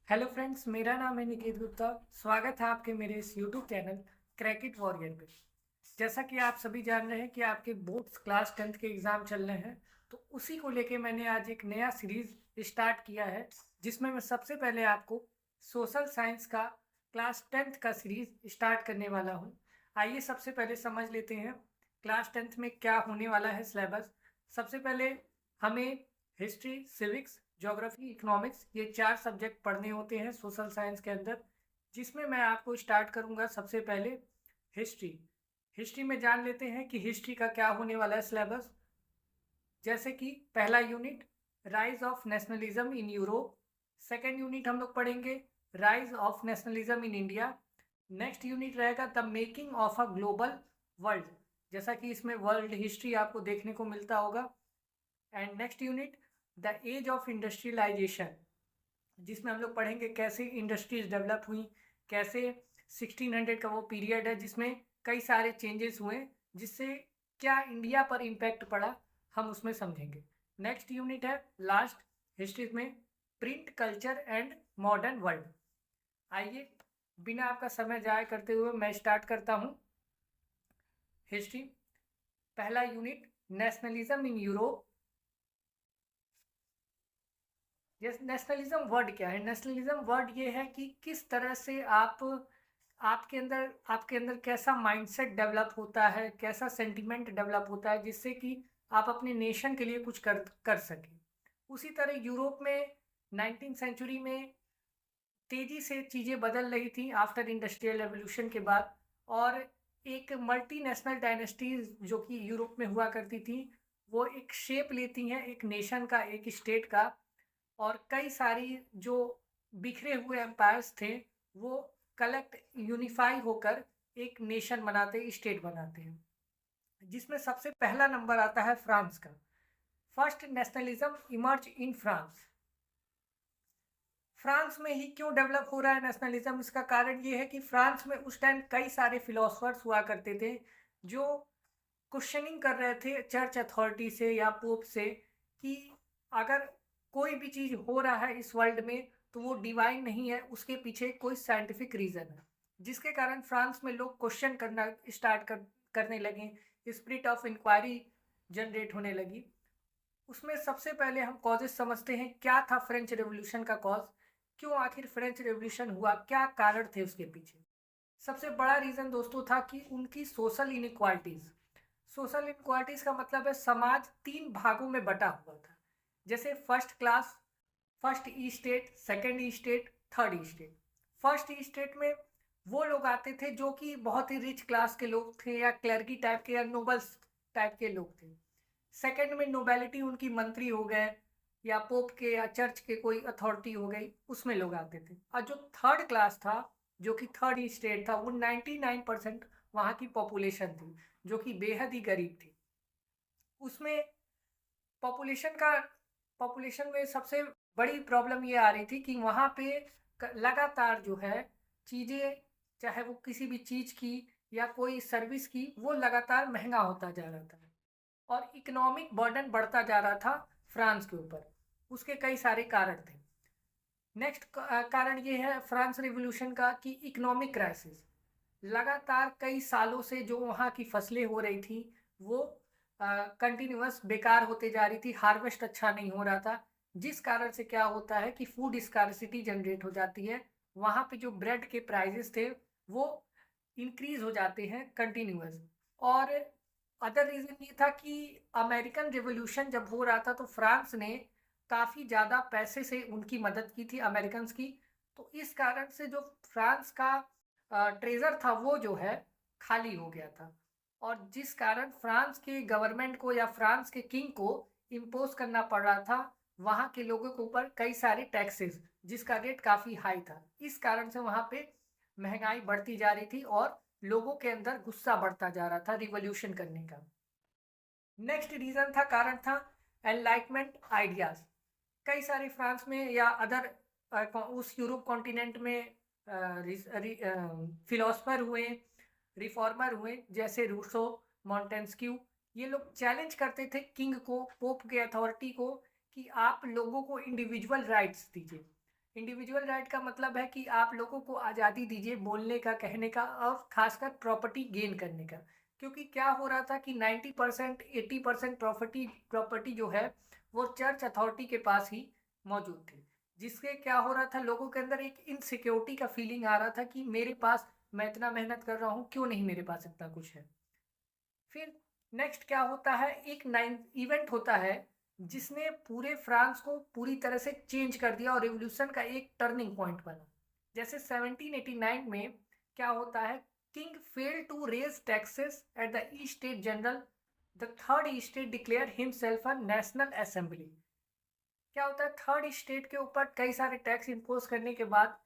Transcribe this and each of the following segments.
Hello friends, मेरा नाम है निकेत गुप्ता। स्वागत है आपके मेरे इस YouTube channel crack it warrior पे। जैसा कि आप सभी जान रहे हैं कि आपके बोर्ड्स क्लास 10th के एग्ज़ाम चल रहे हैं, तो उसी को लेके मैंने आज एक नया सीरीज़ स्टार्ट किया है, जिसमें मैं सबसे पहले आपको सोशल साइंस का क्लास 10th का सीरीज़ स्टार्ट करने वाला हूँ। आइए सबसे पहले समझ लेते हैं क्लास 10th में क्या होने वाला है सिलेबस। सबसे पहले हमें हिस्ट्री, सिविक्स, ज्योग्राफी, इकोनॉमिक्स ये 4 सब्जेक्ट पढ़ने होते हैं सोशल साइंस के अंदर, जिसमें मैं आपको स्टार्ट करूंगा सबसे पहले हिस्ट्री। हिस्ट्री में जान लेते हैं कि हिस्ट्री का क्या होने वाला है सिलेबस। जैसे कि पहला unit rise of nationalism in Europe, second unit हम लोग पढ़ेंगे rise of nationalism in India, next unit रहेगा the making of a global world, जैसा कि इसमें वर्ल्ड हिस्ट्री आपको देखने को मिलता होगा। And next unit the age of industrialisation, जिसमें हम लोग पढ़ेंगे कैसे इंडस्ट्रीज डेवलप हुई, कैसे 1600 का वो पीरियड है जिसमें कई सारे चेंजेस हुए, जिससे क्या इंडिया पर इम्पैक्ट पड़ा, हम उसमें समझेंगे। नेक्स्ट यूनिट है लास्ट हिस्ट्री में print culture and modern world. आइए बिना आपका समय जाया करते हुए मैं स्टार्ट करता हूँ हिस्ट्री। पहला unit nationalism in Europe. Yes, nationalism word क्या है? नेशनलिज्म वर्ड ये है कि किस तरह से आपके अंदर कैसा माइंडसेट डेवलप होता है, कैसा सेंटिमेंट डेवलप होता है, जिससे कि आप अपने नेशन के लिए कुछ कर कर सकें। उसी तरह यूरोप में 19th सेंचुरी में तेजी से चीज़ें बदल रही थी आफ्टर इंडस्ट्रियल रेवोल्यूशन के बाद, और एक मल्टीनेशनल डायनेस्टीज जो कि यूरोप में हुआ करती थी, वो एक शेप लेती हैं एक नेशन का, एक स्टेट का, और कई सारी जो बिखरे हुए एम्पायर्स थे वो कलेक्ट यूनिफाई होकर एक नेशन बनाते, स्टेट बनाते हैं, जिसमें सबसे पहला नंबर आता है फ्रांस का। First nationalism emerge in France. France में ही क्यों डेवलप हो रहा है नेशनलिज्म? इसका कारण ये है कि फ्रांस में उस टाइम कई सारे फिलोसफर्स हुआ करते थे जो क्वेश्चनिंग कर रहे थे चर्च अथॉरिटी से या पोप से कि अगर कोई भी चीज़ हो रहा है इस वर्ल्ड में तो वो डिवाइन नहीं है, उसके पीछे कोई साइंटिफिक रीज़न है, जिसके कारण फ्रांस में लोग क्वेश्चन करना करने लगे, स्पिरिट ऑफ इंक्वायरी जनरेट होने लगी। उसमें सबसे पहले हम कॉजेस समझते हैं, क्या था फ्रेंच रेवोल्यूशन का कॉज, क्यों आखिर फ्रेंच रेवोल्यूशन हुआ, क्या कारण थे उसके पीछे। सबसे बड़ा रीज़न दोस्तों था कि उनकी सोशल इनइक्वालिटीज़। सोशल इनइक्वालिटीज़ का मतलब है समाज 3 भागों में बटा हुआ था। जैसे first class, first estate, second estate, third estate. First estate में वो लोग आते थे जो कि बहुत ही रिच क्लास के लोग थे, या क्लर्की टाइप के, या नोबल्स टाइप के लोग थे। सेकंड में नोबेलिटी, उनकी मंत्री हो गए, या पोप के या चर्च के कोई अथॉरिटी हो गई, उसमें लोग आते थे। और जो थर्ड क्लास था, जो कि थर्ड स्टेट था, वो 99% वहाँ की पॉपुलेशन थी जो कि बेहद ही गरीब थी। उसमें पॉपुलेशन का पॉपुलेशन में सबसे बड़ी प्रॉब्लम ये आ रही थी कि वहाँ पे लगातार जो है चीज़ें, चाहे वो किसी भी चीज़ की या कोई सर्विस की, वो लगातार महंगा होता जा रहा था, और इकोनॉमिक बर्डन बढ़ता जा रहा था फ्रांस के ऊपर। उसके कई सारे कारण थे। नेक्स्ट कारण ये है फ्रांस रिवॉल्यूशन का कि इकोनॉमिक क्राइसिस। लगातार कई सालों से जो वहाँ की फसलें हो रही थी वो कंटिन्यूअस बेकार होते जा रही थी, हार्वेस्ट अच्छा नहीं हो रहा था, जिस कारण से क्या होता है कि फूड स्कार्सिटी जनरेट हो जाती है। वहाँ पे जो ब्रेड के प्राइजेस थे वो इंक्रीज हो जाते हैं कंटिन्यूअस। और अदर रीज़न ये था कि अमेरिकन रिवॉल्यूशन जब हो रहा था तो फ्रांस ने काफ़ी ज़्यादा पैसे से उनकी मदद की थी अमेरिकन्स की। तो इस कारण से जो फ्रांस का ट्रेज़र था वो जो है खाली हो गया था, और जिस कारण फ्रांस के गवर्नमेंट को या फ्रांस के किंग को इम्पोज करना पड़ रहा था वहाँ के लोगों के ऊपर कई सारे टैक्सेस, जिसका रेट काफ़ी हाई था। इस कारण से वहाँ पे महंगाई बढ़ती जा रही थी और लोगों के अंदर गुस्सा बढ़ता जा रहा था रिवॉल्यूशन करने का। नेक्स्ट रीज़न था, कारण था एनलाइटमेंट आइडियाज़। कई सारे फ्रांस में या अदर उस यूरोप कॉन्टिनेंट में फिलोसफर हुए, रिफॉर्मर हुए, जैसे रूसो, मॉन्टेस्क्यू। ये लोग चैलेंज करते थे किंग को, पोप के अथॉरिटी को, कि आप लोगों को इंडिविजुअल राइट्स दीजिए। इंडिविजुअल राइट का मतलब है कि आप लोगों को आज़ादी दीजिए बोलने का, कहने का और खासकर प्रॉपर्टी गेन करने का। क्योंकि क्या हो रहा था कि 90% 80% प्रॉपर्टी प्रॉपर्टी जो है वो चर्च अथॉरिटी के पास ही मौजूद थी। जिससे क्या हो रहा था, लोगों के अंदर एक इनसिक्योरिटी का फीलिंग आ रहा था कि मेरे पास, मैं इतना मेहनत कर रहा हूँ, क्यों नहीं मेरे पास इतना कुछ है। फिर नेक्स्ट क्या होता है, एक नाइन इवेंट होता है जिसने पूरे फ्रांस को पूरी तरह से चेंज कर दिया और रिवॉल्यूशन का एक टर्निंग पॉइंट बना। जैसे 1789 में क्या होता है, king fail to raise taxes at the estate general, the third estate declare himself a national assembly. क्या होता है, थर्ड स्टेट के ऊपर कई सारे टैक्स इम्पोज करने के बाद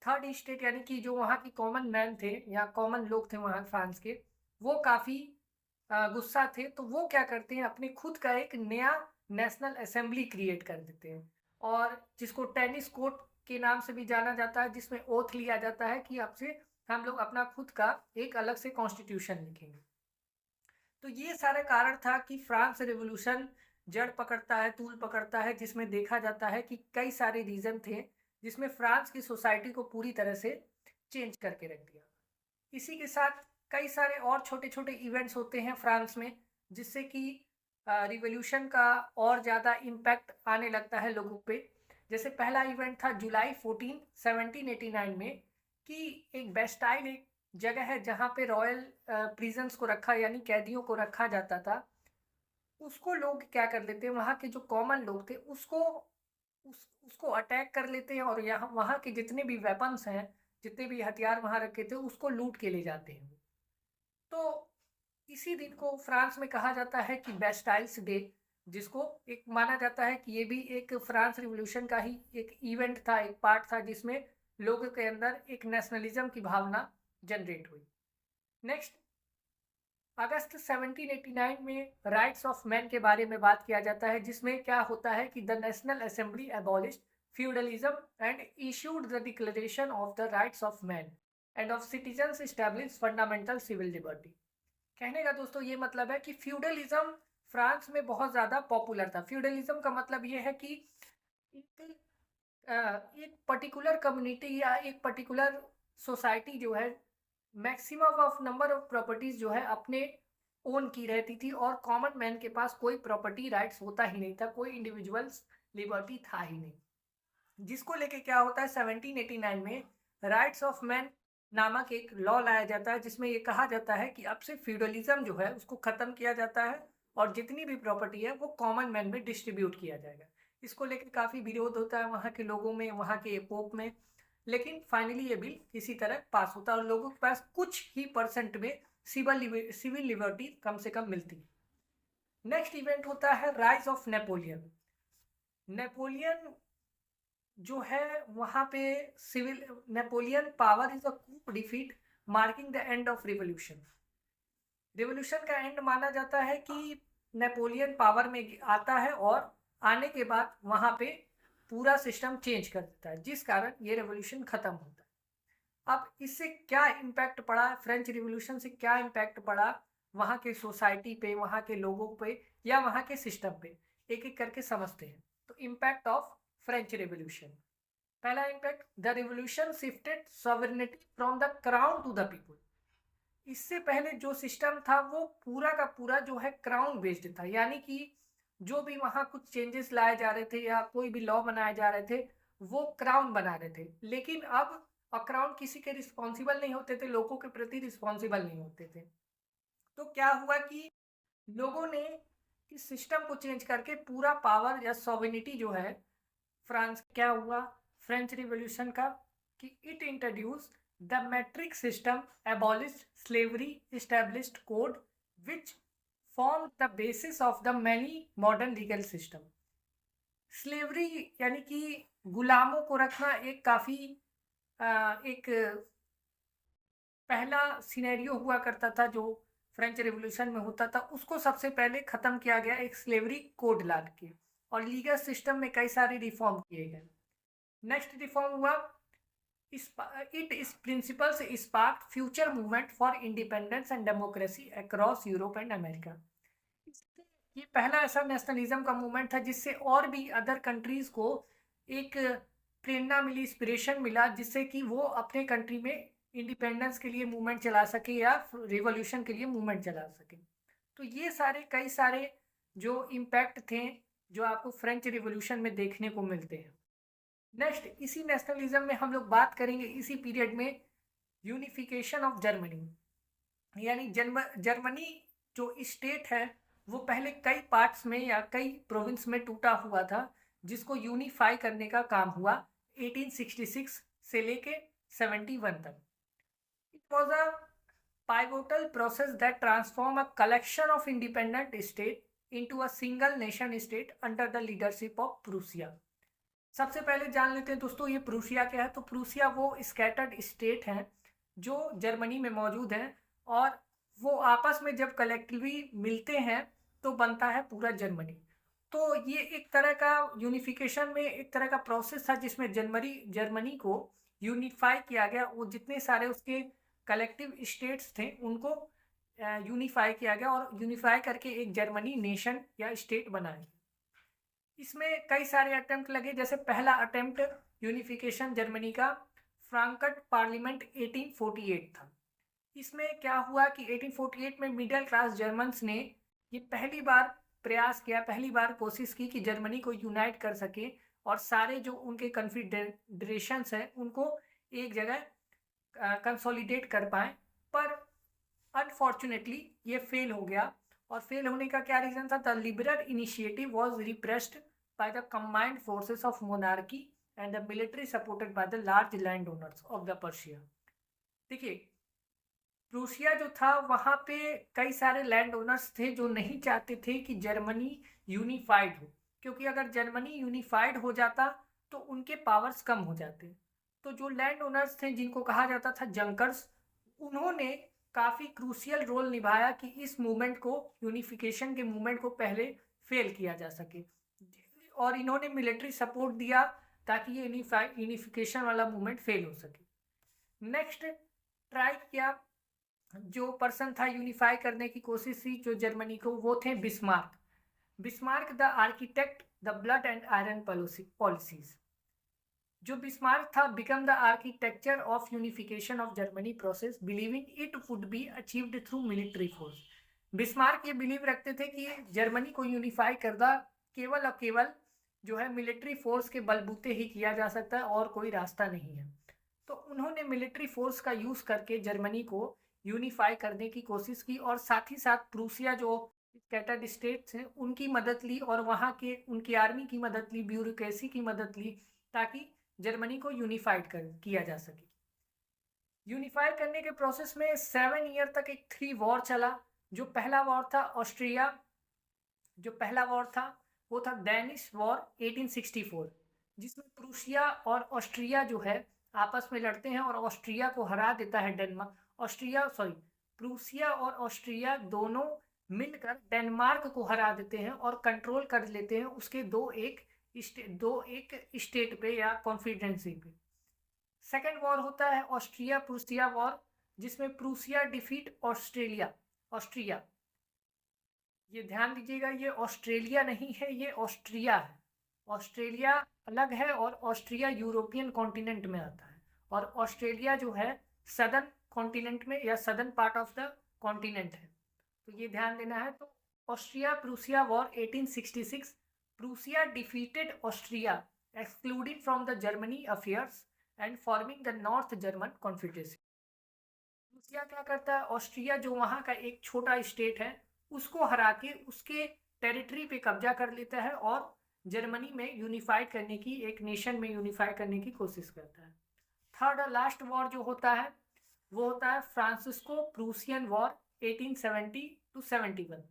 थर्ड स्टेट यानी कि जो वहाँ की कॉमन मैन थे या कॉमन लोग थे वहाँ फ्रांस के, वो काफ़ी गुस्सा थे। तो वो क्या करते हैं, अपने खुद का एक नया नेशनल असेंबली क्रिएट कर देते हैं, और जिसको टेनिस कोर्ट के नाम से भी जाना जाता है, जिसमें ओथ लिया जाता है कि अब से हम लोग अपना खुद का एक अलग से कॉन्स्टिट्यूशन लिखेंगे। तो ये सारा कारण था कि फ्रांस रिवॉल्यूशन जड़ पकड़ता है, तूल पकड़ता है, जिसमें देखा जाता है कि कई सारे रीजन थे जिसमें फ्रांस की सोसाइटी को पूरी तरह से चेंज करके रख दिया। इसी के साथ कई सारे और छोटे छोटे इवेंट्स होते हैं फ्रांस में, जिससे कि रिवॉल्यूशन का और ज़्यादा इम्पैक्ट आने लगता है लोगों पे। जैसे पहला इवेंट था जुलाई 14 1789 में, कि एक बेस्टाइल एक जगह है जहाँ पे रॉयल प्रिजन्स को रखा यानी कैदियों को रखा जाता था। उसको लोग क्या कर लेते हैं, वहाँ के जो कॉमन लोग थे उसको अटैक कर लेते हैं, और यहाँ वहाँ के जितने भी वेपन्स हैं, जितने भी हथियार वहाँ रखे थे, उसको लूट के ले जाते हैं। तो इसी दिन को फ्रांस में कहा जाता है कि बेस्टाइल्स डे, जिसको एक माना जाता है कि ये भी एक फ्रांस रिवॉल्यूशन का ही एक इवेंट था, एक पार्ट था, जिसमें लोगों के अंदर एक नेशनलिज्म की भावना जनरेट हुई। नेक्स्ट, अगस्त 1789 में राइट्स ऑफ मैन के बारे में बात किया जाता है, जिसमें क्या होता है कि the national assembly abolished feudalism and issued the declaration of the rights of man and of citizens establish fundamental civil liberty. कहने का दोस्तों ये मतलब है कि फ्यूडलिज्म फ्रांस में बहुत ज़्यादा पॉपुलर था। फ्यूडलिज्म का मतलब ये है कि एक एक पर्टिकुलर कम्युनिटी या एक पर्टिकुलर सोसाइटी जो है, maximum of number of properties जो है अपने ओन की रहती थी, और कॉमन मैन के पास कोई प्रॉपर्टी राइट्स होता ही नहीं था, कोई इंडिविजुअल्स लिबर्टी था ही नहीं। जिसको लेके क्या होता है, 1789 में राइट्स ऑफ मैन नामक एक लॉ लाया जाता है, जिसमें ये कहा जाता है कि अब से फ्यूडलिज्म जो है उसको ख़त्म किया जाता है, और जितनी भी प्रॉपर्टी है वो कॉमन मैन में डिस्ट्रीब्यूट किया जाएगा। इसको लेकर काफ़ी विरोध होता है वहाँ के लोगों में, वहाँ के पोप में, लेकिन फाइनली ये बिल किसी तरह पास होता है, और लोगों के पास कुछ ही परसेंट में सिविल लिबर्टी कम से कम मिलती है। नेक्स्ट इवेंट होता है राइज ऑफ नेपोलियन। नेपोलियन जो है वहाँ पे civil Napoleon power is a coup defeat marking the end of revolution. Revolution का एंड माना जाता है कि नेपोलियन पावर में आता है, और आने के बाद वहाँ पे पूरा सिस्टम चेंज कर देता है, जिस कारण ये रेवोल्यूशन खत्म होता है। अब इससे क्या इम्पैक्ट पड़ा, फ्रेंच रिवॉल्यूशन से क्या इम्पैक्ट पड़ा वहाँ के सोसाइटी पे, वहाँ के लोगों पे, या वहाँ के सिस्टम पे, एक एक करके समझते हैं। तो इम्पैक्ट ऑफ फ्रेंच रिवॉल्यूशन। पहला impact, the revolution shifted sovereignty from the crown to the people. इससे पहले जो सिस्टम था वो पूरा का पूरा जो है क्राउन बेस्ड था, यानी कि जो भी वहाँ कुछ चेंजेस लाए जा रहे थे या कोई भी लॉ बनाए जा रहे थे, वो क्राउन बना रहे थे। लेकिन अब क्राउन किसी के रिस्पॉन्सिबल नहीं होते थे, लोगों के प्रति रिस्पॉन्सिबल नहीं होते थे। तो क्या हुआ कि लोगों ने इस सिस्टम को चेंज करके पूरा पावर या सॉवरेनिटी जो है फ्रांस, क्या हुआ फ्रेंच रिवॉल्यूशन का, कि it introduce the matric system, abolish slavery, established code which form the basis of the many modern legal system. Slavery यानी कि गुलामों को रखना एक काफ़ी एक पहला सिनेरियो हुआ करता था जो फ्रेंच रिवॉल्यूशन में होता था, उसको सबसे पहले ख़त्म किया गया एक स्लेवरी कोड ला के, और लीगल सिस्टम में कई सारे रिफॉर्म किए गए। नेक्स्ट रिफॉर्म हुआ, it is principles sparked future movement for independence and democracy across Europe and America. ये पहला ऐसा नेशनलिज्म का मूवमेंट था जिससे और भी अदर कंट्रीज को एक प्रेरणा मिली, इंस्पिरेशन मिला, जिससे कि वो अपने कंट्री में इंडिपेंडेंस के लिए मूवमेंट चला सके या रिवॉल्यूशन के लिए मूवमेंट चला सके। तो ये सारे कई सारे जो इम्पैक्ट थे जो आपको फ्रेंच रिवॉल्यूशन में देखने को मिलते हैं। नेक्स्ट, इसी नेशनलिज्म में हम लोग बात करेंगे इसी पीरियड में यूनिफिकेशन ऑफ जर्मनी। यानी जर्मनी जो स्टेट है वो पहले कई पार्ट्स में या कई प्रोविंस में टूटा हुआ था, जिसको यूनिफाई करने का काम हुआ 1866 से लेके 71 तक। It was a pivotal process that transformed a collection of independent states into a single nation state under the leadership of Prussia। सबसे पहले जान लेते हैं दोस्तों ये प्रूसिया क्या है। तो प्रूसिया वो स्कैटर्ड स्टेट हैं जो जर्मनी में मौजूद हैं, और वो आपस में जब कलेक्टिवली मिलते हैं तो बनता है पूरा जर्मनी। तो ये एक तरह का यूनिफिकेशन में एक तरह का प्रोसेस था जिसमें जर्मनी को यूनिफाई किया गया। वो जितने सारे उसके कलेक्टिव स्टेट्स थे उनको यूनिफाई किया गया और यूनिफाई करके एक जर्मनी नेशन या स्टेट बनाया। इसमें कई सारे अटेम्प्ट लगे, जैसे पहला अटेम्प्ट यूनिफिकेशन जर्मनी का फ्रैंकफर्ट पार्लियामेंट 1848 था। इसमें क्या हुआ कि 1848 में मिडिल क्लास जर्मन्स ने ये पहली बार प्रयास किया, पहली बार कोशिश की कि जर्मनी को यूनाइट कर सके और सारे जो उनके कन्फेडरेशंस हैं उनको एक जगह कंसोलिडेट कर पाए। पर अनफॉर्चुनेटली ये फेल हो गया। और फेल होने का क्या रीज़न था? The liberal initiative was repressed by the combined forces of monarchy and the military supported by the large land owners of the Persia. देखिए, प्रूसिया जो था वहाँ पे कई सारे लैंड ओनर्स थे जो नहीं चाहते थे कि जर्मनी यूनिफाइड हो, क्योंकि अगर जर्मनी यूनिफाइड हो जाता तो उनके पावर्स कम हो जाते। तो जो लैंड ओनर्स थे जिनको कहा जाता था जंकर्स, उन्होंने काफ़ी क्रूशियल रोल निभाया कि इस मूवमेंट को, यूनिफिकेशन के मूवमेंट को पहले फेल किया जा सके, और इन्होंने मिलिट्री सपोर्ट दिया ताकि ये यूनिफिकेशन वाला मूवमेंट फेल हो सके। नेक्स्ट ट्राई किया जो पर्सन था यूनिफाई करने की कोशिश की जो जर्मनी को, वो थे Bismarck. Bismarck the architect the blood and iron policies. जो बिस्मार्क था become the architecture of unification of Germany process, believing it would be achieved through military force. Bismarck ये बिलीव रखते थे कि जर्मनी को यूनिफाई करना केवल और केवल जो है मिलिट्री फोर्स के बलबूते ही किया जा सकता है और कोई रास्ता नहीं है। तो उन्होंने मिलिट्री फोर्स का यूज़ करके जर्मनी को यूनिफाई करने की कोशिश की, और साथ ही साथ प्रूसिया जो स्कैटर्ड स्टेट्स हैं उनकी मदद ली और वहाँ के उनकी आर्मी की मदद ली, ब्यूरोक्रेसी की मदद ली, ताकि जर्मनी को यूनिफाइड किया जा सके। यूनिफाई करने के प्रोसेस में 7 ईयर तक एक 3 वॉर चला। जो पहला वॉर था वो था डेनिश वॉर 1864, जिसमें प्रूसिया और ऑस्ट्रिया जो है आपस में लड़ते हैं और ऑस्ट्रिया को हरा देता है प्रूसिया और ऑस्ट्रिया दोनों मिलकर डेनमार्क को हरा देते हैं और कंट्रोल कर लेते हैं उसके दो एक स्टेट पे या कॉन्फिडेंसी पे। सेकेंड वॉर होता है ऑस्ट्रिया प्रूसिया वॉर, जिसमें प्रूसिया डिफीट ऑस्ट्रिया। ये ध्यान दीजिएगा, ये ऑस्ट्रेलिया नहीं है, ये ऑस्ट्रिया है। ऑस्ट्रेलिया अलग है और ऑस्ट्रिया यूरोपियन कॉन्टिनेंट में आता है, और ऑस्ट्रेलिया जो है सदर्न कॉन्टिनेंट में या southern part of the continent है। तो ये ध्यान देना है। तो Austria Prussia war 1866, Prussia defeated Austria excluding from the Germany affairs and forming the north German confederation. Prussia क्या करता है? ऑस्ट्रिया जो वहाँ का एक छोटा स्टेट है उसको हरा के उसके टेरिटरी पे कब्जा कर लेता है और जर्मनी में यूनिफाइड करने की, एक नेशन में यूनिफाई करने की कोशिश करता है। थर्ड और लास्ट वॉर जो होता है वो होता है फ्रांसिस्को प्रूसियन वॉर 1870 to 71।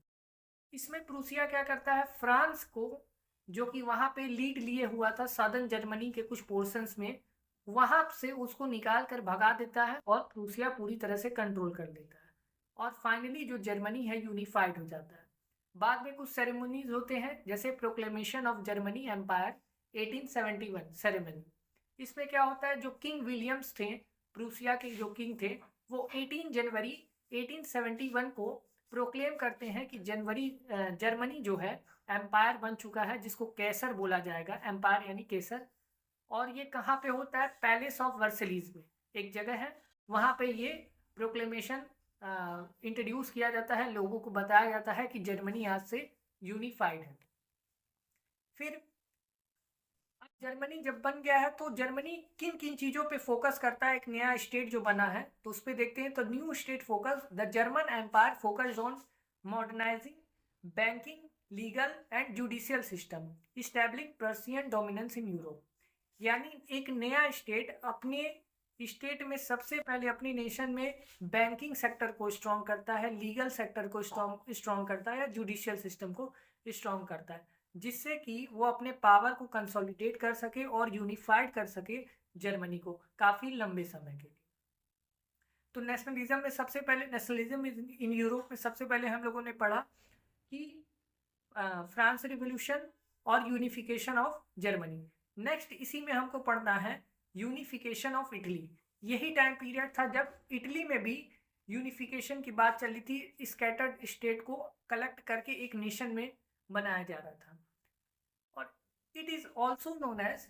इसमें प्रूसिया क्या करता है? फ्रांस को, जो कि वहाँ पे लीड लिए हुआ था सदर्न जर्मनी के कुछ पोर्शंस में, वहाँ से उसको निकाल कर भगा देता है और प्रूसिया पूरी तरह से कंट्रोल कर लेता है, और फाइनली जो जर्मनी है यूनिफाइड हो जाता है। बाद में कुछ सेरेमनीज होते हैं जैसे proclamation of Germany empire 1871 ceremony. इसमें क्या होता है? जो किंग विलियम्स थे, प्रूसिया के जो किंग थे, वो 18 जनवरी 1871 को प्रोक्लेम करते हैं कि जर्मनी जो है एम्पायर बन चुका है, जिसको कैसर बोला जाएगा, एम्पायर यानी केसर। और ये कहाँ पे होता है? पैलेस ऑफ वर्सलीज में एक जगह है, वहाँ पे ये प्रोक्लेमेशन इंट्रोड्यूस किया जाता है, लोगों को बताया जाता है कि जर्मनी आज से यूनिफाइड है। फिर जर्मनी जब बन गया है तो जर्मनी किन किन चीज़ों पे फोकस करता है, एक नया स्टेट जो बना है तो उस पर देखते हैं। तो new state focus, the German empire focused on modernising banking, legal and judicial system, establish Prussian dominance in Europe. यानी एक नया स्टेट अपने स्टेट में सबसे पहले अपनी नेशन में बैंकिंग सेक्टर को स्ट्रॉन्ग करता है, लीगल सेक्टर को स्ट्रॉन्ग करता है, जुडिशियल सिस्टम को स्ट्रॉन्ग करता है, जिससे कि वो अपने पावर को कंसोलिडेट कर सके और यूनिफाइड कर सके जर्मनी को काफ़ी लंबे समय के लिए। तो नेशनलिज्म में सबसे पहले, नेशनलिज्म इन यूरोप में सबसे पहले हम लोगों ने पढ़ा कि फ्रांस रिवॉल्यूशन और यूनिफिकेशन ऑफ जर्मनी। नेक्स्ट इसी में हमको पढ़ना है यूनिफिकेशन ऑफ इटली। यही टाइम पीरियड था जब इटली में भी यूनिफिकेशन की बात चली थी, स्कैटर्ड स्टेट को कलेक्ट करके एक नेशन में बनाया जा रहा था। और it is also known as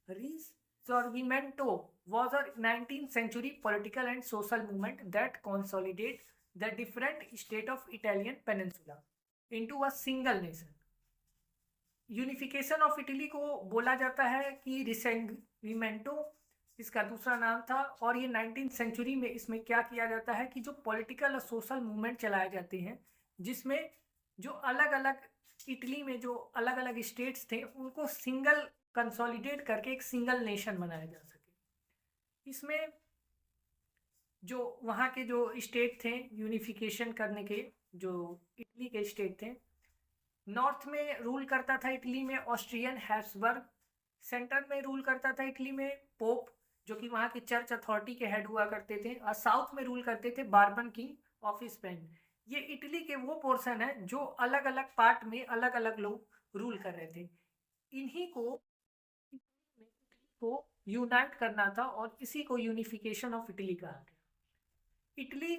Risorgimento was a 19th century political and social movement that consolidated the different state of Italian peninsula into a single nation. Unification of Italy को बोला जाता है कि रिसेंगमेंटो इसका दूसरा नाम था। और ये 19th सेंचुरी में इसमें क्या किया जाता है कि जो पॉलिटिकल और सोशल मूवमेंट चलाए जाते हैं, जिसमें जो अलग अलग इटली में जो अलग अलग स्टेट्स थे उनको सिंगल कंसोलिडेट करके एक सिंगल नेशन बनाया जा सके। इसमें जो वहाँ के जो स्टेट थे यूनिफिकेशन करने के, जो इटली के स्टेट थे, नॉर्थ में रूल करता था इटली में ऑस्ट्रियन हैब्सबर्ग, सेंटर में रूल करता था इटली में पोप, जो कि वहाँ के चर्च अथॉरिटी के हेड हुआ करते थे, और साउथ में रूल करते थे बार्बन किंग ऑफ स्पेन। ये इटली के वो पोर्शन है जो अलग अलग पार्ट में अलग अलग लोग रूल कर रहे थे। इन्हीं को यूनाइट करना था और इसी को यूनिफिकेशन ऑफ इटली कहा गया। इटली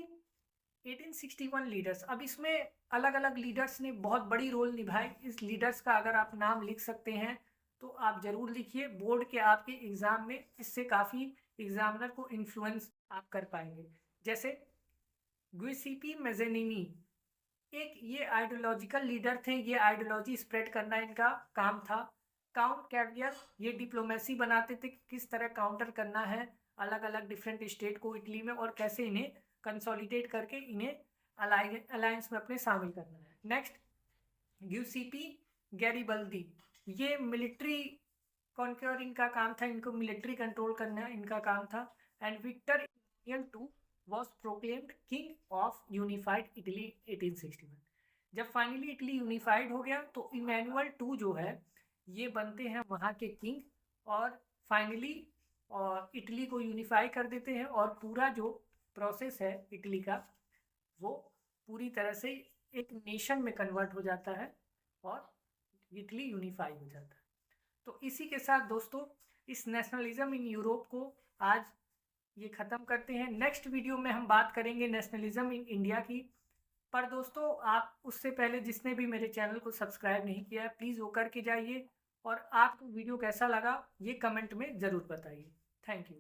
1861 लीडर्स, अब इसमें अलग अलग लीडर्स ने बहुत बड़ी रोल निभाई। इस लीडर्स का अगर आप नाम लिख सकते हैं तो आप जरूर लिखिए, बोर्ड के आपके एग्जाम में इससे काफ़ी एग्जामिनर को इन्फ्लुएंस आप कर पाएंगे। जैसे गुइसिपी मेज़ेनिनी, एक ये आइडियोलॉजिकल लीडर थे, ये आइडियोलॉजी स्प्रेड करना इनका काम था। काउंट कैवियर, ये डिप्लोमेसी बनाते थे कि किस तरह काउंटर करना है अलग अलग डिफरेंट स्टेट को इटली में और कैसे इन्हें कंसोलिडेट करके इन्हें अलायंस में अपने शामिल करना है। नेक्स्ट गिउसिपी गैरिबल्दी, ये मिलिट्री कॉन्क्योर इनका काम था, इनको मिलिट्री कंट्रोल करना इनका काम था। And Victor Emmanuel II was proclaimed king of unified Italy 1861। जब फाइनली इटली यूनिफाइड हो गया तो इमानुएल II जो है ये बनते हैं वहाँ के किंग और फाइनली और इटली को यूनिफाई कर देते हैं और पूरा जो प्रोसेस है इटली का वो पूरी तरह से एक नेशन में कन्वर्ट हो जाता है और इटली यूनिफाई हो जाता है। तो इसी के साथ दोस्तों इस नेशनलिज्म इन यूरोप को आज ये ख़त्म करते हैं। नेक्स्ट वीडियो में हम बात करेंगे नेशनलिज्म इन इंडिया की। पर दोस्तों आप उससे पहले जिसने भी मेरे चैनल को सब्सक्राइब नहीं किया है प्लीज़ वो करके जाइए और आपको वीडियो कैसा लगा ये कमेंट में ज़रूर बताइए। Thank you.